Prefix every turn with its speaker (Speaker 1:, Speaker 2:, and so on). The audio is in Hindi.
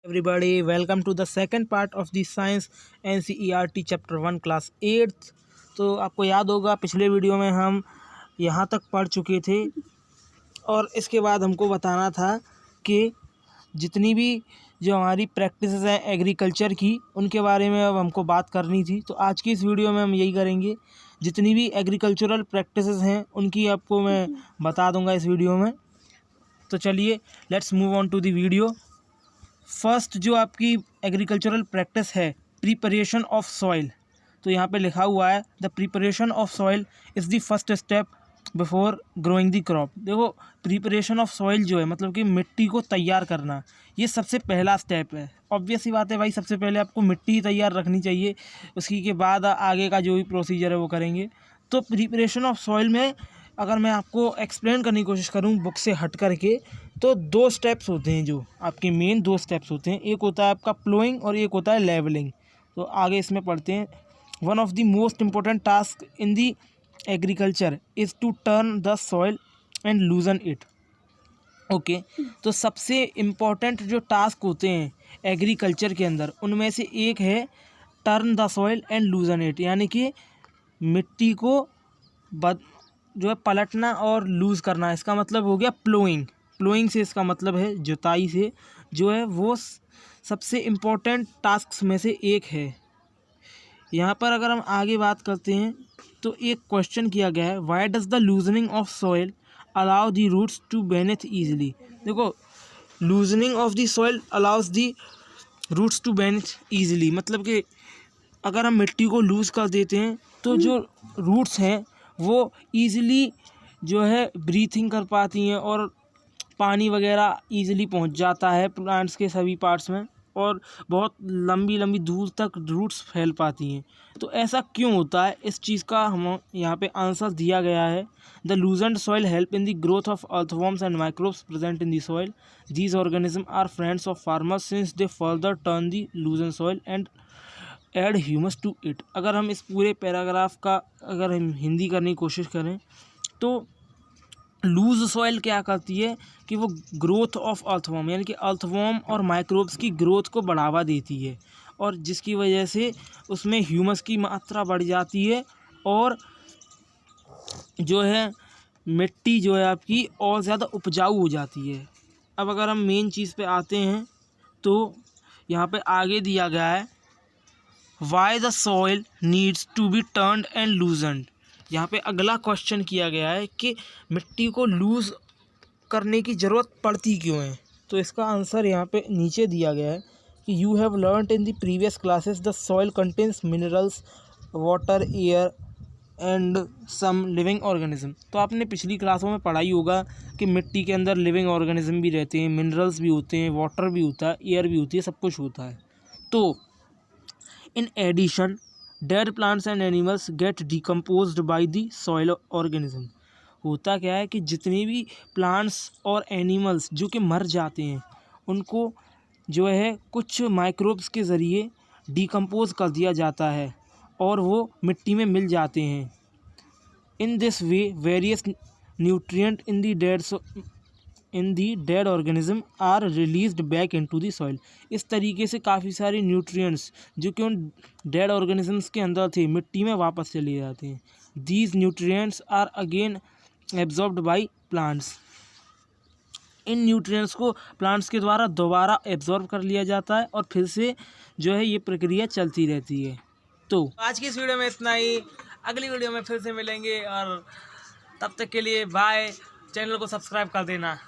Speaker 1: Everybody, welcome to the second part of the Science NCERT Chapter 1 Class 8th। तो आपको याद होगा पिछले वीडियो में हम यहाँ तक पढ़ चुके थे और इसके बाद हमको बताना था कि जितनी भी जो हमारी प्रैक्टिसेस हैं एग्रीकल्चर की उनके बारे में अब हमको बात करनी थी। तो आज की इस वीडियो में हम यही करेंगे, जितनी भी एग्रीकल्चरल प्रैक्टिसेस हैं उनकी आपको मैं बता दूंगा इस वीडियो में। तो चलिए let's move on to the video. First जो आपकी एग्रीकल्चरल प्रैक्टिस है, प्रिपरेशन ऑफ सॉइल। तो यहाँ पे लिखा हुआ है the preparation of soil is the first step before growing the crop. देखो, प्रिपरेशन ऑफ सॉइल जो है मतलब कि मिट्टी को तैयार करना, ये सबसे पहला स्टेप है। ऑब्वियस सी बात है भाई, सबसे पहले आपको मिट्टी ही तैयार रखनी चाहिए, उसकी के बाद आगे का जो भी प्रोसीजर है वो करेंगे। तो प्रिपरेशन ऑफ सॉइल में अगर मैं आपको एक्सप्लेन करने की कोशिश करूँ बुक से हट करके, तो दो स्टेप्स होते हैं, जो आपके मेन दो स्टेप्स होते हैं। एक होता है आपका प्लोइंग और एक होता है लेवलिंग। तो आगे इसमें पढ़ते हैं। One of the most important task in the agriculture is to turn the soil and loosen it. Okay, तो सबसे इम्पोर्टेंट जो टास्क होते हैं एग्रीकल्चर के अंदर, उनमें से एक है turn the soil and loosen it, यानी कि मिट्टी को जो है पलटना और लूज़ करना। इसका मतलब हो गया प्लोइंग। प्लोइंग से इसका मतलब है जुताई से, जो है वो सबसे इम्पोर्टेंट टास्क में से एक है। यहाँ पर अगर हम आगे बात करते हैं तो एक क्वेश्चन किया गया है, why does the loosening of soil allow the roots to beneath easily. देखो, loosening of the soil allows the roots to beneath easily, मतलब कि अगर हम मिट्टी को लूज़ कर देते हैं तो जो रूट्स हैं वो ईज़िली जो है ब्रीथिंग कर पाती हैं और पानी वगैरह ईज़िली पहुंच जाता है प्लांट्स के सभी पार्ट्स में, और बहुत लंबी लंबी दूर तक रूट्स फैल पाती हैं। तो ऐसा क्यों होता है, इस चीज़ का हम यहाँ पे आंसर दिया गया है। The loosened soil help in the growth of earthworms and microbes present in the soil. These organism are friends of farmers since they further turn the loosen soil and add humus to it. अगर हम इस पूरे पैराग्राफ का अगर हम हिंदी करने की कोशिश करें तो लूज सॉइल क्या करती है कि वो ग्रोथ ऑफ अर्थवॉर्म, यानी कि अर्थवॉर्म और माइक्रोब्स की ग्रोथ को बढ़ावा देती है, और जिसकी वजह से उसमें ह्यूमस की मात्रा बढ़ जाती है और जो है मिट्टी जो है आपकी और ज़्यादा उपजाऊ हो जाती है। अब अगर हम मेन चीज़ पे आते हैं तो यहाँ पे आगे दिया गया है why the soil needs to be turned and loosened. यहाँ पे अगला क्वेश्चन किया गया है कि मिट्टी को लूज़ करने की ज़रूरत पड़ती क्यों है। तो इसका आंसर यहाँ पे नीचे दिया गया है कि you have learned in the previous classes the soil contains minerals, water, air and some living organism. तो आपने पिछली क्लासों में पढ़ा ही होगा कि मिट्टी के अंदर लिविंग ऑर्गेनिज्म भी रहते हैं, मिनरल्स भी होते हैं, वाटर भी होता है, एयर भी होती है, सब कुछ होता है। तो in addition, dead plants and animals get decomposed by the soil organism। होता क्या है कि जितने भी प्लांट्स और एनिमल्स जो कि मर जाते हैं उनको जो है कुछ माइक्रोब्स के ज़रिए डिकम्पोज कर दिया जाता है और वो मिट्टी में मिल जाते हैं। In this way various nutrient in the dead organism are released back into the soil. इस तरीके से काफ़ी सारे न्यूट्रिएंट्स जो कि उन डेड ऑर्गेनिजम्स के अंदर थे मिट्टी में वापस चले जाते हैं। These nutrients are again absorbed by plants. इन न्यूट्रिएंट्स को प्लांट्स के द्वारा दोबारा एब्जॉर्ब कर लिया जाता है और फिर से जो है ये प्रक्रिया चलती रहती है। तो आज की इस वीडियो में इतना ही, अगली वीडियो में फिर से मिलेंगे और तब तक के लिए बाय। चैनल को सब्सक्राइब कर देना।